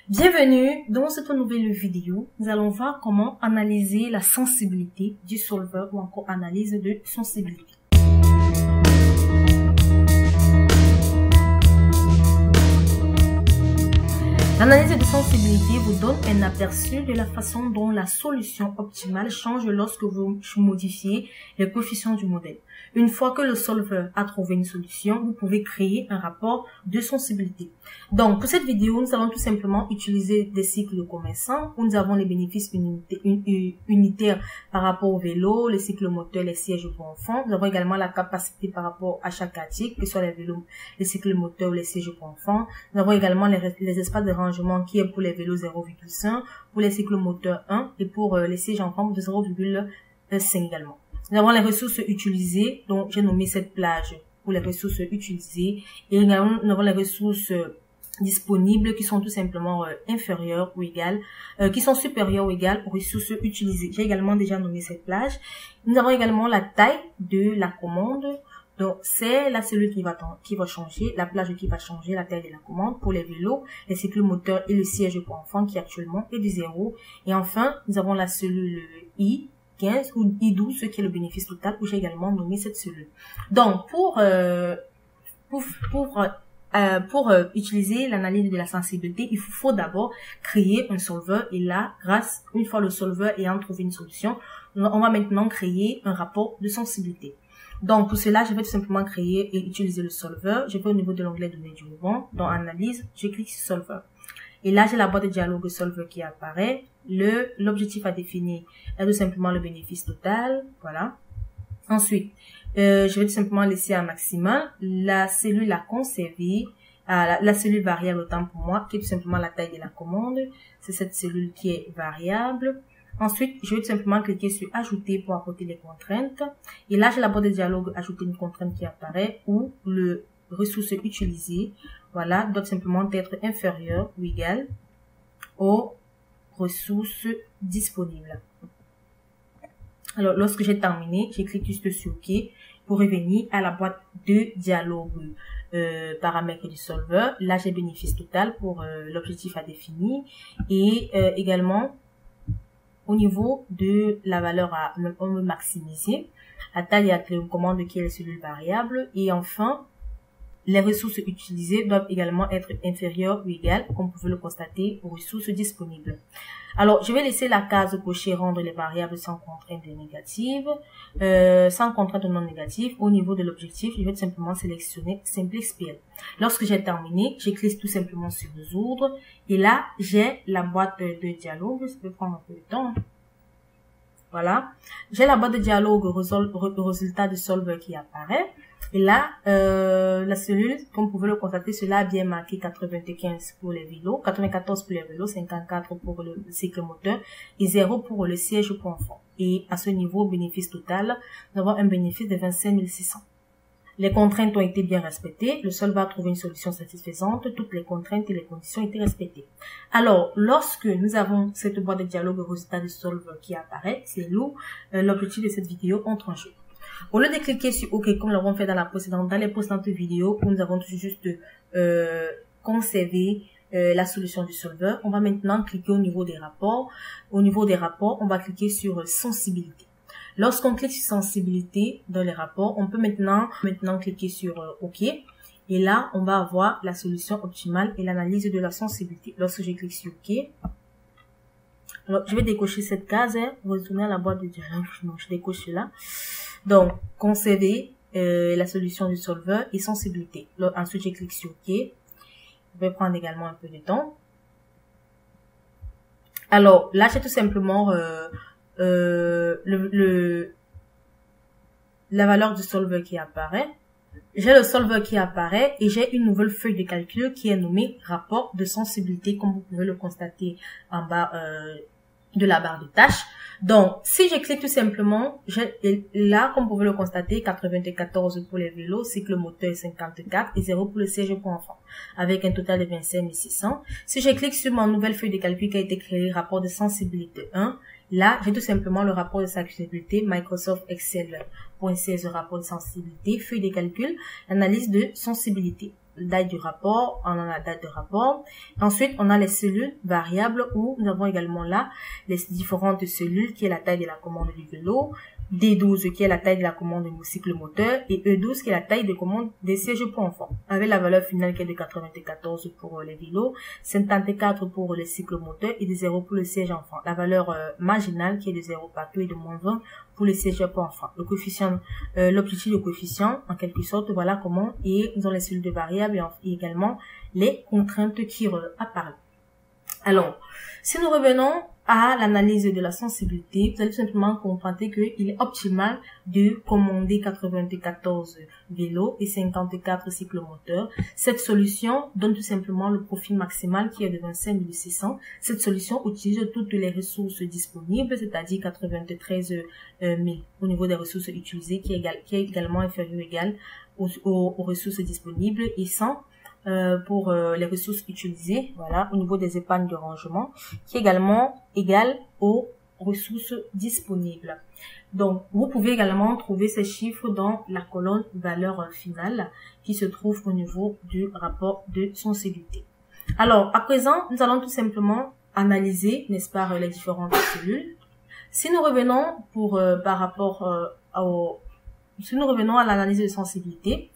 Bienvenue dans cette nouvelle vidéo. Nous allons voir comment analyser la sensibilité du solver ou encore analyse de sensibilité. L'analyse de sensibilité vous donne un aperçu de la façon dont la solution optimale change lorsque vous modifiez les coefficients du modèle. Une fois que le solver a trouvé une solution, vous pouvez créer un rapport de sensibilité. Donc, pour cette vidéo, nous allons tout simplement utiliser des cycles de commerçants où nous avons les bénéfices unitaires par rapport au vélo, les cycles moteurs, les sièges pour enfants. Nous avons également la capacité par rapport à chaque article, que ce soit les vélos, les cycles moteurs ou les sièges pour enfants. Nous avons également les espaces de rangement qui est pour les vélos 0,5, pour les cycles moteurs 1 et pour les sièges enfants de 0,5 également. Nous avons les ressources utilisées, donc j'ai nommé cette plage pour les ressources utilisées. Et également, nous avons les ressources disponibles qui sont tout simplement inférieures ou égales, qui sont supérieures ou égales aux ressources utilisées. J'ai également déjà nommé cette plage. Nous avons également la taille de la commande. Donc, c'est la cellule qui va changer, la plage qui va changer, la taille de la commande pour les vélos, les cycles moteurs et le siège pour enfants qui actuellement est de 0. Et enfin, nous avons la cellule I15 ou I12, ce qui est le bénéfice total, où j'ai également nommé cette cellule. Donc, pour utiliser l'analyse de la sensibilité, il faut d'abord créer un solver. Et là, une fois le solver ayant trouvé une solution, on va maintenant créer un rapport de sensibilité. Donc, pour cela, je vais tout simplement créer et utiliser le solver. Je vais au niveau de l'onglet données du mouvement. Dans analyse, je clique sur solver. Et là, j'ai la boîte de dialogue solver qui apparaît. L'objectif à définir est tout simplement le bénéfice total. Voilà. Ensuite, je vais tout simplement laisser un maximum. La cellule à conserver. La cellule variable autant pour moi, qui est tout simplement la taille de la commande. C'est cette cellule qui est variable. Ensuite, je vais tout simplement cliquer sur ajouter pour apporter les contraintes. Et là, j'ai la boîte de dialogue ajouter une contrainte qui apparaît où le ressource utilisée, voilà, doit tout simplement être inférieur ou égal aux ressources disponibles. Alors, lorsque j'ai terminé, je clique juste sur OK pour revenir à la boîte de dialogue paramètres du solver. Là, j'ai bénéfice total pour l'objectif à définir et également au niveau de la valeur à maximiser, la taille à la commande qui est la cellule variable et enfin, les ressources utilisées doivent également être inférieures ou égales, comme vous pouvez le constater, aux ressources disponibles. Alors, je vais laisser la case cochée rendre les variables sans contrainte négative, sans contrainte non négative. Au niveau de l'objectif, je vais tout simplement sélectionner Simple SPL. Lorsque j'ai terminé, je clique tout simplement sur résoudre. Et là, j'ai la boîte de dialogue. Ça peut prendre un peu de temps. Voilà. J'ai la boîte de dialogue résultat de solver qui apparaît. Et là, la cellule, comme vous pouvez le constater, cela a bien marqué 95 pour les vélos, 94 pour les vélos, 54 pour le cycle moteur et 0 pour le siège pour enfants. Et à ce niveau, bénéfice total, nous avons un bénéfice de 25 600. Les contraintes ont été bien respectées. Le solver a trouvé une solution satisfaisante. Toutes les contraintes et les conditions étaient respectées. Alors, lorsque nous avons cette boîte de dialogue résultat de solver qui apparaît, c'est là l'objectif de cette vidéo entre en jeu. Au lieu de cliquer sur OK comme nous l'avons fait dans les précédentes vidéos où nous avons juste conservé la solution du solver, on va maintenant cliquer au niveau des rapports. Au niveau des rapports, on va cliquer sur sensibilité. Lorsqu'on clique sur sensibilité dans les rapports, on peut maintenant cliquer sur OK. Et là, on va avoir la solution optimale et l'analyse de la sensibilité. Lorsque je clique sur OK, alors je vais décocher cette case, retourner à la boîte de dialogue. Non, je décoche cela. Donc, conserver la solution du solver et sensibilité. Alors, ensuite, je clique sur OK. Je vais prendre également un peu de temps. Alors, là, j'ai tout simplement la valeur du solver qui apparaît. J'ai le solver qui apparaît et j'ai une nouvelle feuille de calcul qui est nommée rapport de sensibilité, comme vous pouvez le constater en bas de la barre de tâches. Donc, si je clique tout simplement, là, comme vous pouvez le constater, 94 pour les vélos, cycle moteur 54 et 0 pour le siège pour enfants, avec un total de 25 600. Si je clique sur ma nouvelle feuille de calcul qui a été créée, rapport de sensibilité 1, là, j'ai tout simplement le rapport de sensibilité Microsoft Excel.16 rapport de sensibilité, feuille de calcul, analyse de sensibilité. date du rapport, on a la date de rapport. Ensuite, on a les cellules variables où nous avons également là les différentes cellules qui est la taille de la commande du vélo, D12 qui est la taille de la commande du cycle moteur et E12 qui est la taille de commande des sièges pour enfants. Avec la valeur finale qui est de 94 pour les vélos, 54 pour les cycles moteurs et de 0 pour le siège enfant. La valeur marginale qui est de 0 partout et de moins 20 pour les sièges pour enfants. Le coefficient, l'objectif de coefficient, en quelque sorte, voilà comment, et nous avons les cellules de variables et également les contraintes qui apparaissent. Alors, si nous revenons à l'analyse de la sensibilité, vous allez tout simplement comprendre qu'il est optimal de commander 94 vélos et 54 cycles moteurs. Cette solution donne tout simplement le profil maximal qui est de 25 600. Cette solution utilise toutes les ressources disponibles, c'est-à-dire 93 000 au niveau des ressources utilisées, qui est également inférieur ou égal aux ressources disponibles, et 100 pour les ressources utilisées, voilà, au niveau des épargnes de rangement, qui est également égal aux ressources disponibles. Donc, vous pouvez également trouver ces chiffres dans la colonne valeur finale qui se trouve au niveau du rapport de sensibilité. Alors, à présent, nous allons tout simplement analyser, n'est-ce pas, les différentes cellules. Si nous revenons si nous revenons à l'analyse de sensibilité,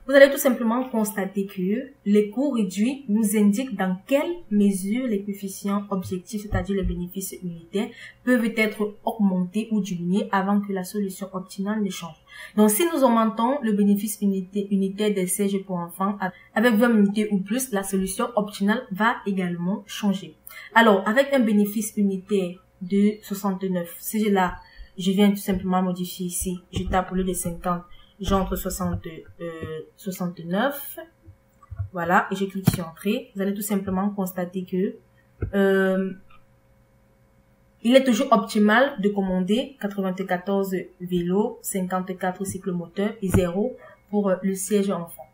vous allez tout simplement constater que les coûts réduits nous indiquent dans quelle mesure les coefficients objectifs, c'est-à-dire les bénéfices unitaires, peuvent être augmentés ou diminués avant que la solution optimale ne change. Donc, si nous augmentons le bénéfice unitaire des sièges pour enfants avec 20 unités ou plus, la solution optimale va également changer. Alors, avec un bénéfice unitaire de 69, si je viens tout simplement modifier ici. Je tape au lieu de 50, j'entre 69. Voilà, et je clique sur Entrée. Vous allez tout simplement constater que il est toujours optimal de commander 94 vélos, 54 cycles moteurs et 0 pour le siège enfant.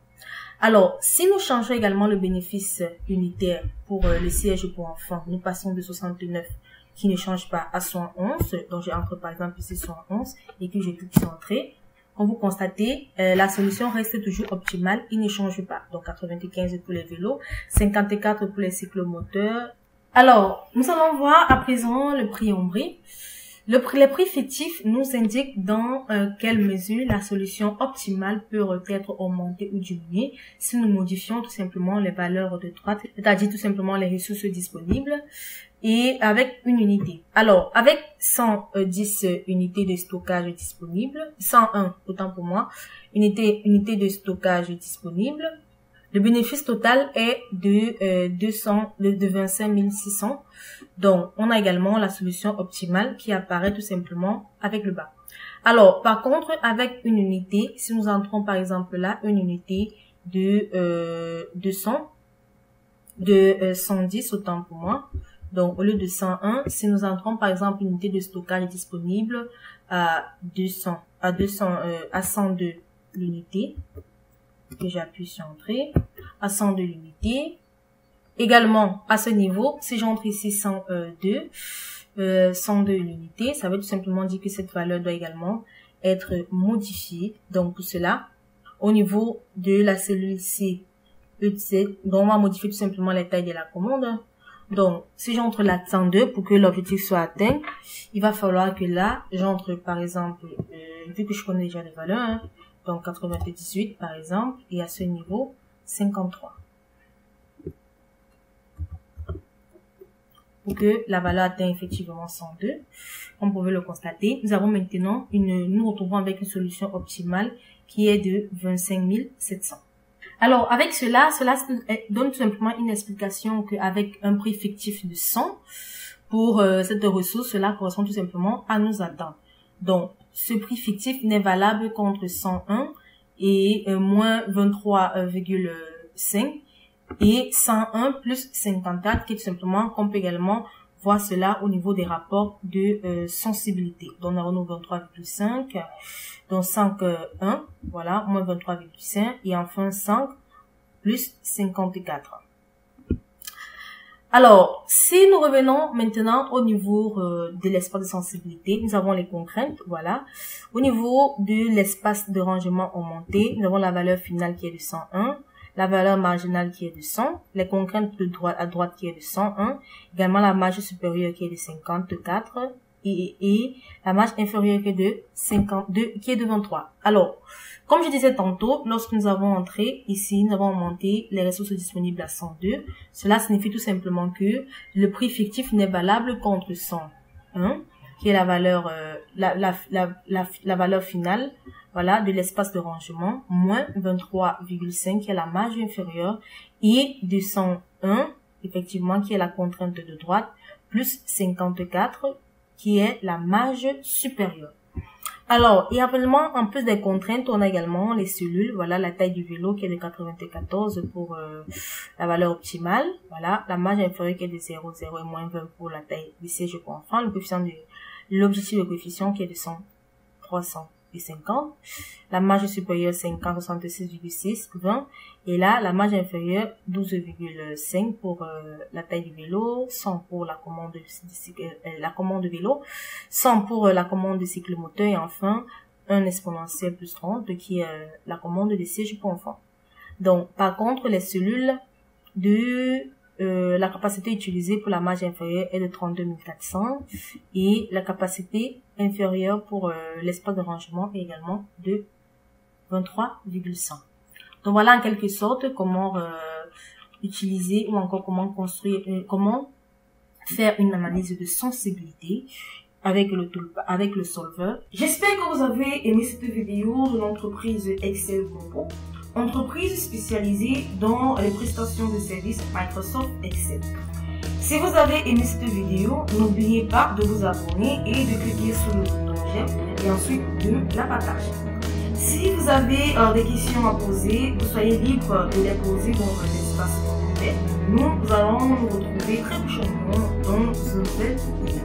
Alors, si nous changeons également le bénéfice unitaire pour le siège pour enfants, nous passons de 69 qui ne change pas à 111, donc j'entre par exemple ici 111 et que je clique sur Entrée. Comme vous constatez, la solution reste toujours optimale, il ne change pas. Donc 95 pour les vélos, 54 pour les cycles moteurs. Alors, nous allons voir à présent le prix ombré. Les prix fictifs nous indiquent dans quelle mesure la solution optimale peut être augmentée ou diminuée si nous modifions tout simplement les valeurs de droite, c'est-à-dire tout simplement les ressources disponibles, et avec une unité. Alors, avec 110 unités de stockage disponibles, 101, autant pour moi, unité de stockage disponible, le bénéfice total est de 25 600. Donc, on a également la solution optimale qui apparaît tout simplement avec le bas. Alors, par contre, avec une unité, si nous entrons par exemple là, une unité de 110, autant pour moi. Donc, au lieu de 101, si nous entrons par exemple une unité de stockage disponible à 102 l'unité, que j'appuie sur Entrée, à 102 l'unité. Également, à ce niveau, si j'entre ici 102 l'unité, ça veut tout simplement dire que cette valeur doit également être modifiée. Donc, pour cela, au niveau de la cellule C, E7, donc on va modifier tout simplement les tailles de la commande. Donc, si j'entre là 102 pour que l'objectif soit atteint, il va falloir que là, j'entre par exemple, vu que je connais déjà les valeurs, hein, donc 98 par exemple, et à ce niveau, 53. Pour que la valeur atteigne effectivement 102, comme vous pouvez le constater, nous avons maintenant nous retrouvons avec une solution optimale qui est de 25 700. Alors, avec cela donne tout simplement une explication qu'avec un prix fictif de 100 pour cette ressource, cela correspond tout simplement à nos attentes. Donc, ce prix fictif n'est valable qu'entre 101 et moins 23,5 et 101 plus 54 qui est tout simplement, qu'on peut également voir cela au niveau des rapports de sensibilité. Donc, on a 23,5, donc 5,1, voilà, moins 23,5 et enfin 5 plus 54. Alors, si nous revenons maintenant au niveau de l'espace de sensibilité, nous avons les contraintes, voilà. Au niveau de l'espace de rangement augmenté, nous avons la valeur finale qui est de 101, la valeur marginale qui est de 100, les contraintes de droite à droite qui est de 101, également la marge supérieure qui est de 54 et la marge inférieure qui est de 52, qui est de 23. Alors, comme je disais tantôt, lorsque nous avons entré ici, nous avons monté les ressources disponibles à 102. Cela signifie tout simplement que le prix fictif n'est valable qu'entre 101, qui est la valeur, la valeur finale, voilà, de l'espace de rangement, moins 23,5, qui est la marge inférieure, et 201, effectivement, qui est la contrainte de droite, plus 54, qui est la marge supérieure. Alors, et actuellement, en plus des contraintes, on a également les cellules, voilà, la taille du vélo qui est de 94 pour la valeur optimale, voilà, la marge inférieure qui est de 0,0 et moins 20 pour la taille du siège pour enfants, le coefficient de l'objectif de coefficient qui est de 350, la marge supérieure 66,6, 20, et là, la marge inférieure 12,5 pour la taille du vélo, 100 pour la commande de vélo, 100 pour la commande de cyclomoteur, et enfin, un exponentiel plus 30 qui est la commande de siège pour enfants. Donc, par contre, les cellules de la capacité utilisée pour la marge inférieure est de 32 400 et la capacité inférieure pour l'espace de rangement est également de 23,100. Donc voilà en quelque sorte comment utiliser ou encore comment construire, comment faire une analyse de sensibilité avec le solver. J'espère que vous avez aimé cette vidéo de l'entreprise Excel Global, entreprise spécialisée dans les prestations de services Microsoft Excel. Si vous avez aimé cette vidéo, n'oubliez pas de vous abonner et de cliquer sur le bouton j'aime et ensuite de la partager. Si vous avez des questions à poser, vous soyez libre de les poser dans l'espace commentaire. Nous allons nous retrouver très prochainement dans une nouvelle vidéo.